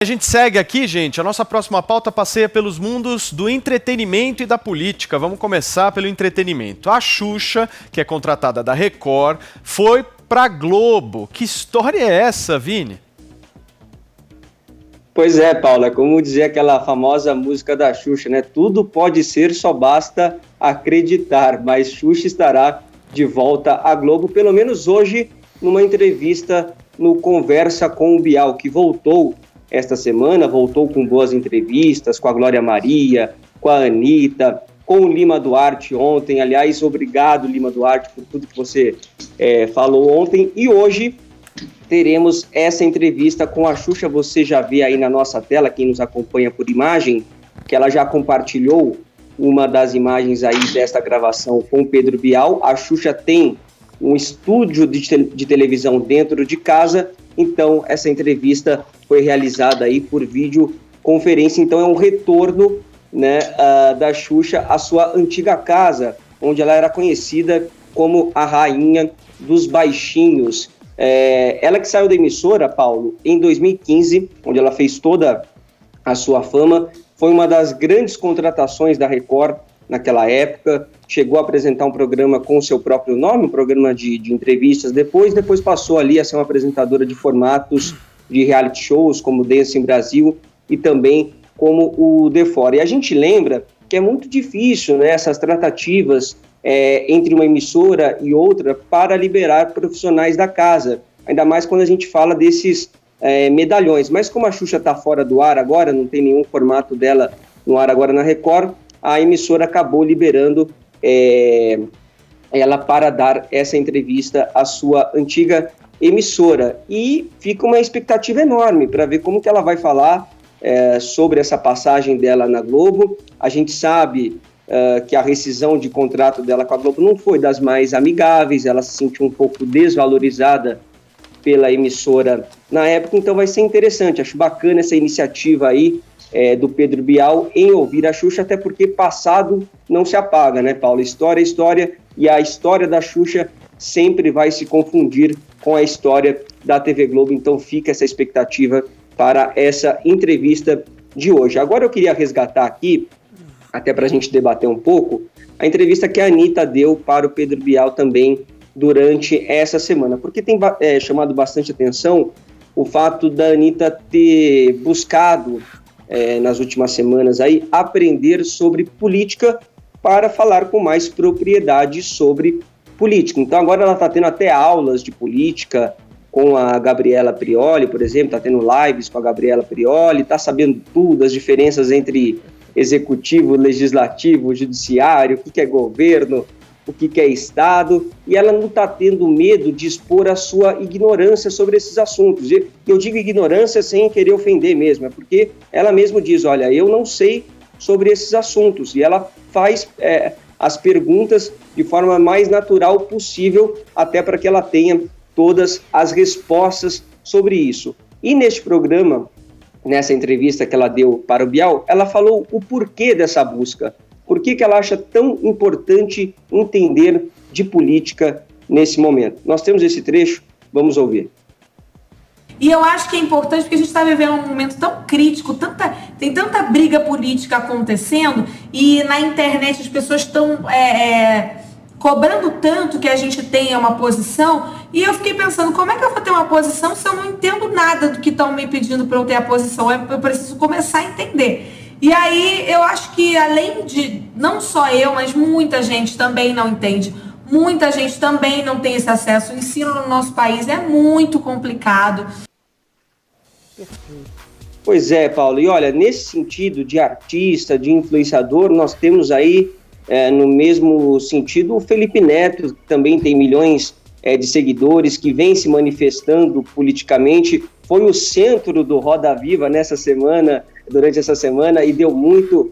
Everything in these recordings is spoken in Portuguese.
A gente segue aqui, gente. A nossa próxima pauta passeia pelos mundos do entretenimento e da política. Vamos começar pelo entretenimento. A Xuxa, que é contratada da Record, foi pra Globo. Que história é essa, Vini? Pois é, Paula, como dizia aquela famosa música da Xuxa, né? Tudo pode ser, só basta acreditar. Mas Xuxa estará de volta à Globo, pelo menos hoje, numa entrevista no Conversa com o Bial, que voltou esta semana, voltou com boas entrevistas, com a Glória Maria, com a Anitta, com o Lima Duarte ontem. Aliás, obrigado, Lima Duarte, por tudo que você falou ontem. E hoje teremos essa entrevista com a Xuxa. Você já vê aí na nossa tela, quem nos acompanha por imagem, que ela já compartilhou uma das imagens aí desta gravação com o Pedro Bial. A Xuxa tem um estúdio de televisão dentro de casa, então essa entrevista foi realizada aí por videoconferência. Então é um retorno, né, da Xuxa à sua antiga casa, onde ela era conhecida como a rainha dos baixinhos. Ela que saiu da emissora, Paulo, em 2015, onde ela fez toda a sua fama, foi uma das grandes contratações da Record naquela época, chegou a apresentar um programa com o seu próprio nome, um programa de entrevistas, depois passou ali a ser uma apresentadora de formatos de reality shows, como Dance em Brasil e também como o The Fora. E a gente lembra que é muito difícil, né, essas tratativas entre uma emissora e outra para liberar profissionais da casa, ainda mais quando a gente fala desses medalhões. Mas como a Xuxa está fora do ar agora, não tem nenhum formato dela no ar agora na Record, a emissora acabou liberando ela para dar essa entrevista à sua antiga emissora. E fica uma expectativa enorme para ver como que ela vai falar sobre essa passagem dela na Globo. A gente sabe que a rescisão de contrato dela com a Globo não foi das mais amigáveis, ela se sentiu um pouco desvalorizada pela emissora na época, então vai ser interessante. Acho bacana essa iniciativa aí do Pedro Bial em ouvir a Xuxa, até porque passado não se apaga, né, Paulo? História é história, e a história da Xuxa sempre vai se confundir com a história da TV Globo, então fica essa expectativa para essa entrevista de hoje. Agora eu queria resgatar aqui, até para a gente debater um pouco, a entrevista que a Anitta deu para o Pedro Bial também durante essa semana, porque tem chamado bastante atenção o fato da Anitta ter buscado nas últimas semanas aí, aprender sobre política para falar com mais propriedade sobre política. Então agora ela está tendo até aulas de política com a Gabriela Prioli, por exemplo, está tendo lives com a Gabriela Prioli, está sabendo tudo, as diferenças entre executivo, legislativo, judiciário, o que é governo, o que é Estado, e ela não está tendo medo de expor a sua ignorância sobre esses assuntos. E eu digo ignorância sem querer ofender mesmo, é porque ela mesma diz, olha, eu não sei sobre esses assuntos, e ela faz as perguntas de forma mais natural possível, até para que ela tenha todas as respostas sobre isso. E neste programa, nessa entrevista que ela deu para o Bial, ela falou o porquê dessa busca. Por que ela acha tão importante entender de política nesse momento? Nós temos esse trecho, vamos ouvir. E eu acho que é importante porque a gente está vivendo um momento tão crítico, tem tanta briga política acontecendo, e na internet as pessoas estão cobrando tanto que a gente tenha uma posição, e eu fiquei pensando, como é que eu vou ter uma posição se eu não entendo nada do que estão me pedindo para eu ter a posição? Eu preciso começar a entender. E aí eu acho que além de, não só eu, mas muita gente também não entende, muita gente também não tem esse acesso. O ensino no nosso país é muito complicado. Pois é, Paulo, e olha, nesse sentido de artista, de influenciador, nós temos aí, no mesmo sentido, o Felipe Neto, que também tem milhões de seguidores, que vem se manifestando politicamente, foi o centro do Roda Viva durante essa semana, e deu muito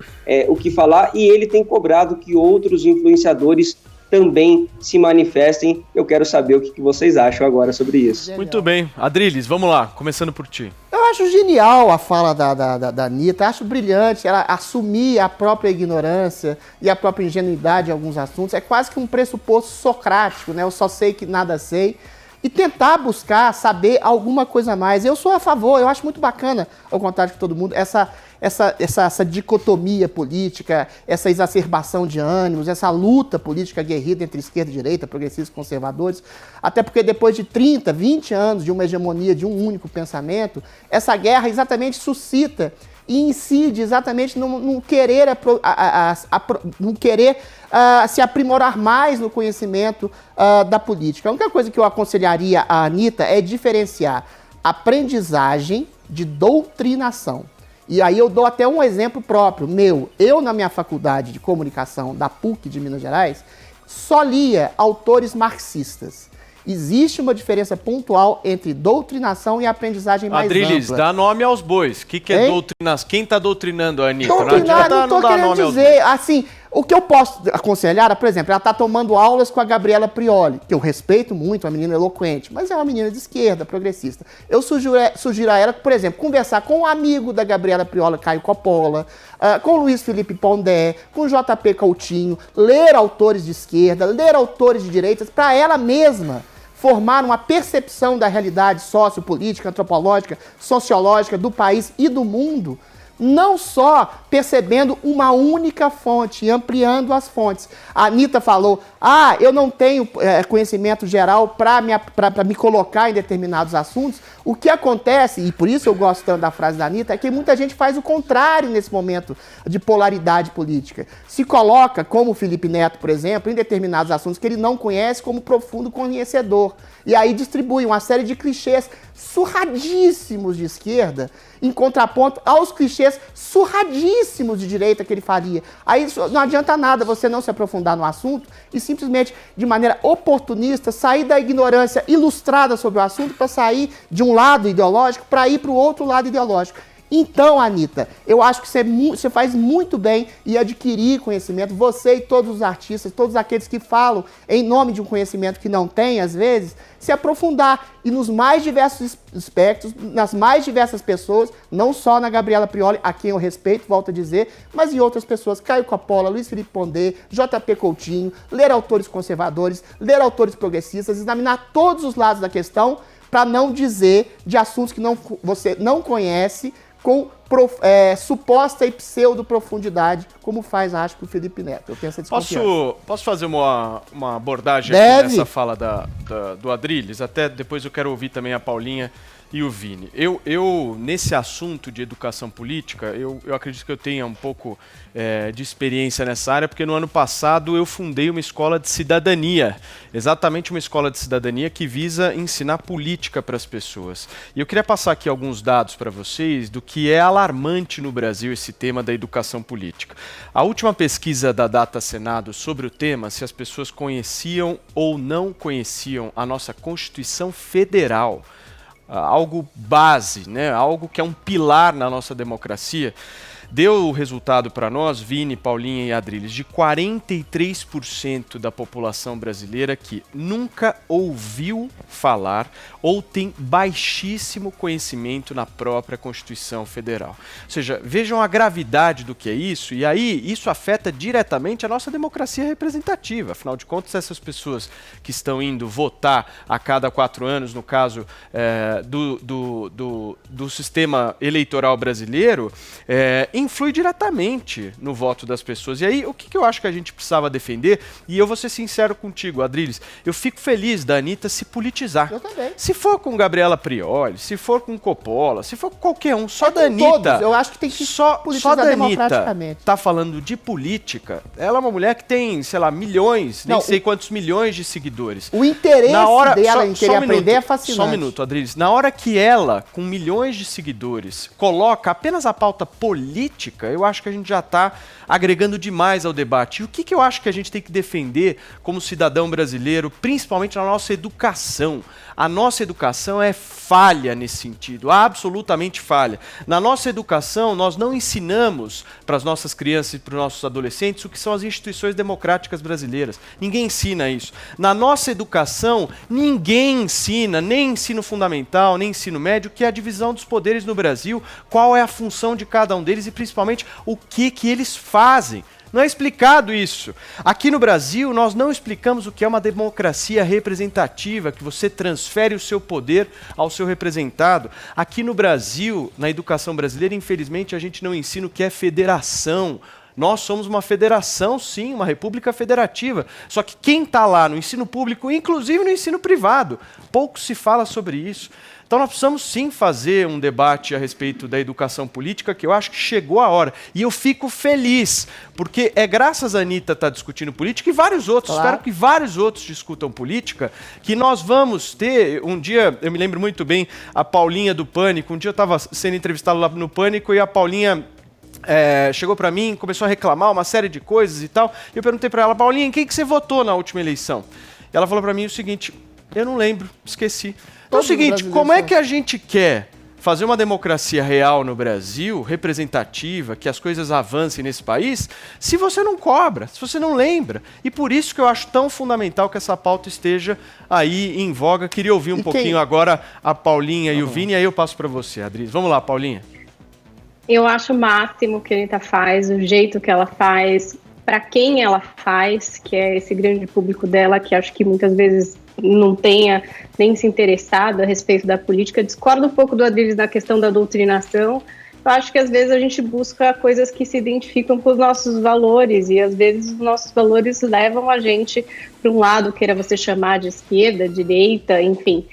o que falar, e ele tem cobrado que outros influenciadores também se manifestem. Eu quero saber o que vocês acham agora sobre isso. Genial. Muito bem. Adriles, vamos lá, começando por ti. Eu acho genial a fala da Anitta, acho brilhante ela assumir a própria ignorância e a própria ingenuidade em alguns assuntos. É quase que um pressuposto socrático, né? Eu só sei que nada sei. e tentar buscar saber alguma coisa a mais. Eu sou a favor, eu acho muito bacana, ao contrário de todo mundo, essa dicotomia política, essa exacerbação de ânimos, essa luta política aguerrida entre esquerda e direita, progressistas e conservadores, até porque depois de 30, 20 anos de uma hegemonia de um único pensamento, essa guerra exatamente suscita e incide exatamente no querer, se aprimorar mais no conhecimento da política. A única coisa que eu aconselharia a Anitta é diferenciar aprendizagem de doutrinação. E aí eu dou até um exemplo próprio meu. Eu, na minha faculdade de comunicação da PUC de Minas Gerais, só lia autores marxistas. Existe uma diferença pontual entre doutrinação e aprendizagem mais Adriles, ampla. dá nome aos bois. O que é doutrinação? Quem está doutrinando a Anitta? Doutrinar, não estou querendo dizer. Assim, o que eu posso aconselhar, por exemplo, ela está tomando aulas com a Gabriela Prioli, que eu respeito muito, uma menina eloquente, mas é uma menina de esquerda, progressista. Eu sugiro a ela, por exemplo, conversar com um amigo da Gabriela Prioli, Caio Coppola, com o Luiz Felipe Pondé, com o JP Coutinho, ler autores de esquerda, ler autores de direita, para ela mesma formar uma percepção da realidade sociopolítica, antropológica, sociológica do país e do mundo, não só percebendo uma única fonte e ampliando as fontes. A Anitta falou, eu não tenho conhecimento geral para me colocar em determinados assuntos. O que acontece, e por isso eu gosto tanto da frase da Anitta, é que muita gente faz o contrário nesse momento de polaridade política. Se coloca, como o Felipe Neto, por exemplo, em determinados assuntos que ele não conhece como profundo conhecedor. E aí distribui uma série de clichês surradíssimos de esquerda, em contraponto aos clichês surradíssimos de direita que ele faria. Aí não adianta nada você não se aprofundar no assunto e simplesmente, de maneira oportunista, sair da ignorância ilustrada sobre o assunto para sair de um lado ideológico para ir para o outro lado ideológico. Então, Anitta, eu acho que você faz muito bem em adquirir conhecimento, você e todos os artistas, todos aqueles que falam em nome de um conhecimento que não tem, às vezes, se aprofundar e nos mais diversos aspectos, nas mais diversas pessoas, não só na Gabriela Prioli, a quem eu respeito, volto a dizer, mas em outras pessoas, Caio Coppola, Luiz Felipe Pondé, JP Coutinho, ler autores conservadores, ler autores progressistas, examinar todos os lados da questão, para não dizer de assuntos que você não conhece, com suposta e pseudo-profundidade, como faz, acho, que o Felipe Neto. Eu tenho essa desconfiança. Posso fazer uma abordagem aqui nessa fala do Adriles? Até depois eu quero ouvir também a Paulinha e o Vini. Eu nesse assunto de educação política, eu acredito que eu tenha um pouco de experiência nessa área, porque no ano passado eu fundei uma escola de cidadania, exatamente uma escola de cidadania que visa ensinar política para as pessoas. E eu queria passar aqui alguns dados para vocês do que é alarmante no Brasil esse tema da educação política. A última pesquisa da Data Senado sobre o tema, se as pessoas conheciam ou não conheciam a nossa Constituição Federal, algo base, né? Algo que é um pilar na nossa democracia, deu o resultado para nós, Vini, Paulinha e Adriles, de 43% da população brasileira que nunca ouviu falar ou tem baixíssimo conhecimento na própria Constituição Federal. Ou seja, vejam a gravidade do que é isso, e aí isso afeta diretamente a nossa democracia representativa. Afinal de contas, essas pessoas que estão indo votar a cada 4 anos, no caso do sistema eleitoral brasileiro, influi diretamente no voto das pessoas. E aí, o que eu acho que a gente precisava defender, e eu vou ser sincero contigo, Adriles, eu fico feliz da Anitta se politizar. Eu também. Se for com Gabriela Prioli, se for com Coppola, se for com qualquer um, só da Anitta... Todos. Eu acho que tem que só da Anitta tá falando de política, ela é uma mulher que tem, sei lá, milhões, nem sei quantos milhões de seguidores. O interesse dela em querer aprender é fascinante. Só um minuto, Adriles. Na hora que ela, com milhões de seguidores, coloca apenas a pauta política, eu acho que a gente já está agregando demais ao debate. E o que eu acho que a gente tem que defender como cidadão brasileiro, principalmente na nossa educação? A nossa educação é falha nesse sentido, absolutamente falha. Na nossa educação, nós não ensinamos para as nossas crianças e para os nossos adolescentes o que são as instituições democráticas brasileiras. Ninguém ensina isso. Na nossa educação, ninguém ensina, nem ensino fundamental, nem ensino médio, que é a divisão dos poderes no Brasil, qual é a função de cada um deles e principalmente o que eles fazem Não é explicado isso. Aqui no Brasil, nós não explicamos o que é uma democracia representativa, que você transfere o seu poder ao seu representado. Aqui no Brasil, na educação brasileira, infelizmente, a gente não ensina o que é federação. Nós somos uma federação, sim, uma república federativa. Só que quem está lá no ensino público, inclusive no ensino privado, pouco se fala sobre isso. Então nós precisamos sim fazer um debate a respeito da educação política, que eu acho que chegou a hora. E eu fico feliz, porque é graças a Anitta estar discutindo política e vários outros, espero que vários outros discutam política, que nós vamos ter, um dia, eu me lembro muito bem, a Paulinha do Pânico, um dia eu estava sendo entrevistado lá no Pânico e a Paulinha chegou para mim, começou a reclamar uma série de coisas e tal, e eu perguntei para ela, Paulinha, em quem que você votou na última eleição? E ela falou para mim o seguinte, eu não lembro, esqueci. Então é o seguinte, como é que a gente quer fazer uma democracia real no Brasil, representativa, que as coisas avancem nesse país, se você não cobra, se você não lembra? E por isso que eu acho tão fundamental que essa pauta esteja aí em voga. Queria ouvir um pouquinho agora a Paulinha e o Vini, aí eu passo para você, Adriz. Vamos lá, Paulinha. Eu acho o máximo que a Anitta faz, o jeito que ela faz, para quem ela faz, que é esse grande público dela, que acho que muitas vezes não tenha nem se interessado a respeito da política. Discordo um pouco do Adriles na questão da doutrinação. Eu acho que às vezes a gente busca coisas que se identificam com os nossos valores e às vezes os nossos valores levam a gente para um lado, queira você chamar de esquerda, direita, enfim,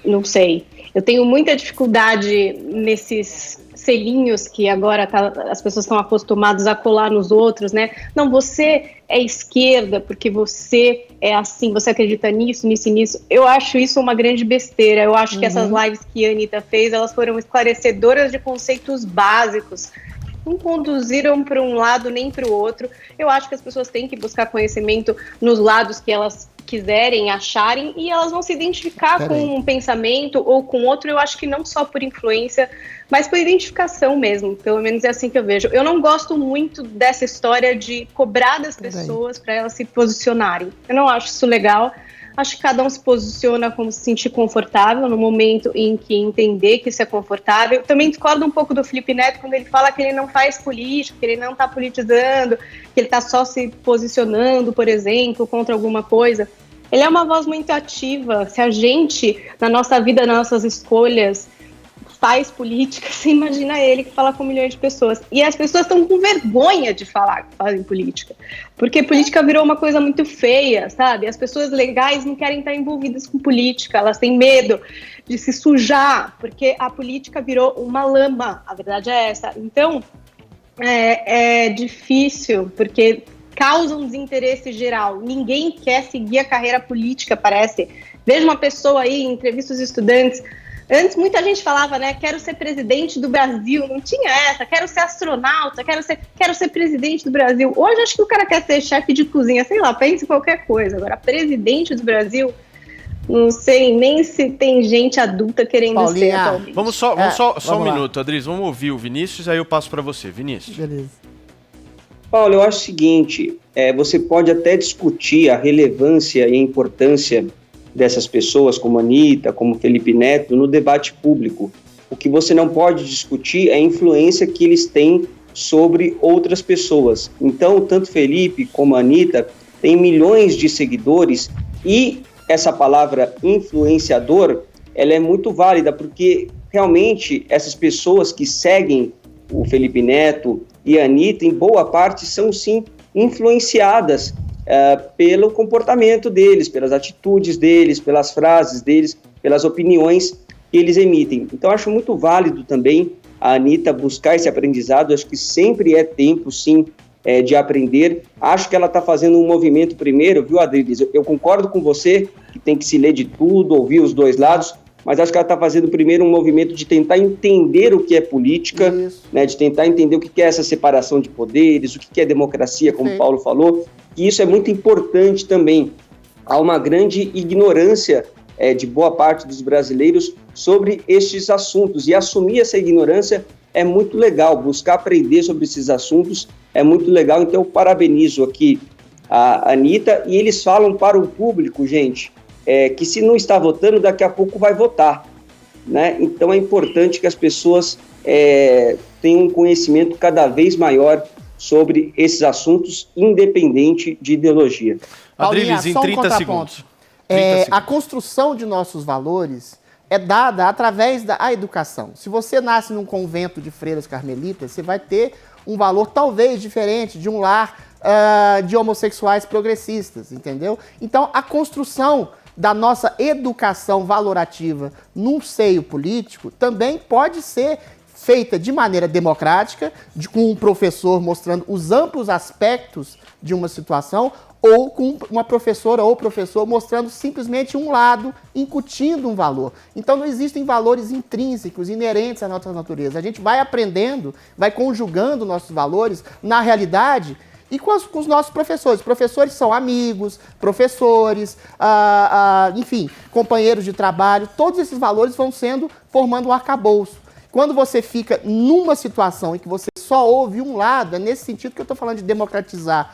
não sei. Eu tenho muita dificuldade nesses selinhos que agora as pessoas estão acostumadas a colar nos outros, né? Não, você é esquerda porque você é assim, você acredita nisso, nisso e nisso. Eu acho isso uma grande besteira. Eu acho que essas lives que a Anitta fez, elas foram esclarecedoras de conceitos básicos. Não conduziram para um lado nem para o outro. Eu acho que as pessoas têm que buscar conhecimento nos lados que elas quiserem, acharem, e elas vão se identificar com um pensamento ou com outro. Eu acho que não só por influência, mas por identificação mesmo. Pelo menos é assim que eu vejo. Eu não gosto muito dessa história de cobrar das pessoas para elas se posicionarem. Eu não acho isso legal. Acho que cada um se posiciona como se sentir confortável no momento em que entender que isso é confortável. Também discordo um pouco do Felipe Neto quando ele fala que ele não faz política, que ele não está politizando, que ele está só se posicionando, por exemplo, contra alguma coisa. Ele é uma voz muito ativa. Se a gente, na nossa vida, nas nossas escolhas, faz política, você imagina ele que fala com milhões de pessoas. E as pessoas estão com vergonha de falar que fazem política. Porque política virou uma coisa muito feia, sabe? As pessoas legais não querem estar envolvidas com política, elas têm medo de se sujar, porque a política virou uma lama, a verdade é essa. Então, é difícil, porque causa um desinteresse geral. Ninguém quer seguir a carreira política, parece. Vejo uma pessoa aí, em entrevistas de estudantes. Antes muita gente falava, né, quero ser presidente do Brasil, não tinha essa, quero ser astronauta, quero ser presidente do Brasil. Hoje acho que o cara quer ser chefe de cozinha, sei lá, pense em qualquer coisa. Agora, presidente do Brasil, não sei nem se tem gente adulta querendo Paulinha, ser atualmente. Vamos só um minuto, Adriz, vamos ouvir o Vinícius, aí eu passo para você. Vinícius. Beleza. Paulo, eu acho o seguinte, você pode até discutir a relevância e a importância dessas pessoas, como a Anitta, como Felipe Neto, no debate público. O que você não pode discutir é a influência que eles têm sobre outras pessoas. Então, tanto Felipe como a Anitta têm milhões de seguidores e essa palavra influenciador, ela é muito válida, porque realmente essas pessoas que seguem o Felipe Neto e a Anitta, em boa parte, são sim influenciadas pelo comportamento deles, pelas atitudes deles, pelas frases deles, pelas opiniões que eles emitem. Então, acho muito válido também a Anitta buscar esse aprendizado. Acho que sempre é tempo, sim, de aprender. Acho que ela está fazendo um movimento primeiro, viu, Adriles? Eu concordo com você que tem que se ler de tudo, ouvir os dois lados, mas acho que ela está fazendo primeiro um movimento de tentar entender o que é política, né, de tentar entender o que é essa separação de poderes, o que é democracia, como o Paulo falou, e isso é muito importante também. Há uma grande ignorância de boa parte dos brasileiros sobre estes assuntos, e assumir essa ignorância é muito legal, buscar aprender sobre esses assuntos é muito legal. Então eu parabenizo aqui a Anitta, e eles falam para o público, gente, que se não está votando, daqui a pouco vai votar, né? Então é importante que as pessoas tenham um conhecimento cada vez maior sobre esses assuntos, independente de ideologia. Adriles, em 30 segundos. 30 segundos. A construção de nossos valores é dada através da educação. Se você nasce num convento de freiras carmelitas, você vai ter um valor talvez diferente de um lar de homossexuais progressistas, entendeu? Então, a construção da nossa educação valorativa num seio político também pode ser feita de maneira democrática, com um professor mostrando os amplos aspectos de uma situação, ou com uma professora ou professor mostrando simplesmente um lado, incutindo um valor. Então não existem valores intrínsecos, inerentes à nossa natureza. A gente vai aprendendo, vai conjugando nossos valores na realidade e com os nossos professores. Professores são amigos, professores, enfim, companheiros de trabalho. Todos esses valores vão formando um arcabouço. Quando você fica numa situação em que você só ouve um lado, é nesse sentido que eu estou falando de democratizar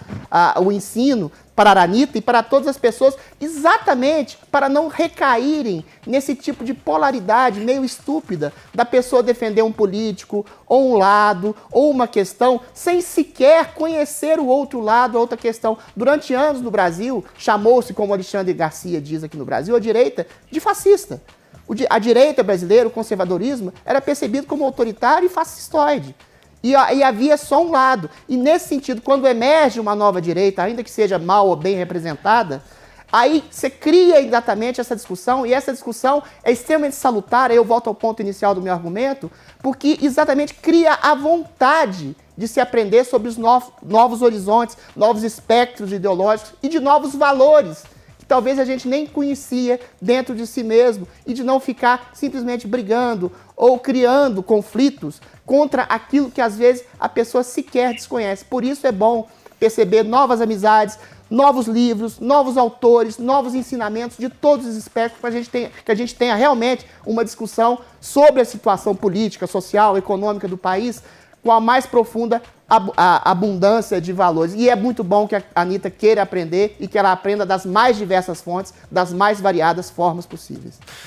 o ensino para a Anitta e para todas as pessoas, exatamente para não recaírem nesse tipo de polaridade meio estúpida da pessoa defender um político, ou um lado, ou uma questão, sem sequer conhecer o outro lado, a outra questão. Durante anos no Brasil, chamou-se, como Alexandre Garcia diz aqui no Brasil, a direita de fascista. A direita brasileira, o conservadorismo, era percebido como autoritário e fascistoide. E havia só um lado. E nesse sentido, quando emerge uma nova direita, ainda que seja mal ou bem representada, aí você cria exatamente essa discussão, e essa discussão é extremamente salutar, aí eu volto ao ponto inicial do meu argumento, porque exatamente cria a vontade de se aprender sobre os novos horizontes, novos espectros ideológicos e de novos valores, talvez a gente nem conhecia dentro de si mesmo, e de não ficar simplesmente brigando ou criando conflitos contra aquilo que às vezes a pessoa sequer desconhece. Por isso é bom perceber novas amizades, novos livros, novos autores, novos ensinamentos de todos os espectros para que a gente tenha realmente uma discussão sobre a situação política, social, econômica do país com a mais profunda abundância de valores. E é muito bom que a Anitta queira aprender e que ela aprenda das mais diversas fontes, das mais variadas formas possíveis.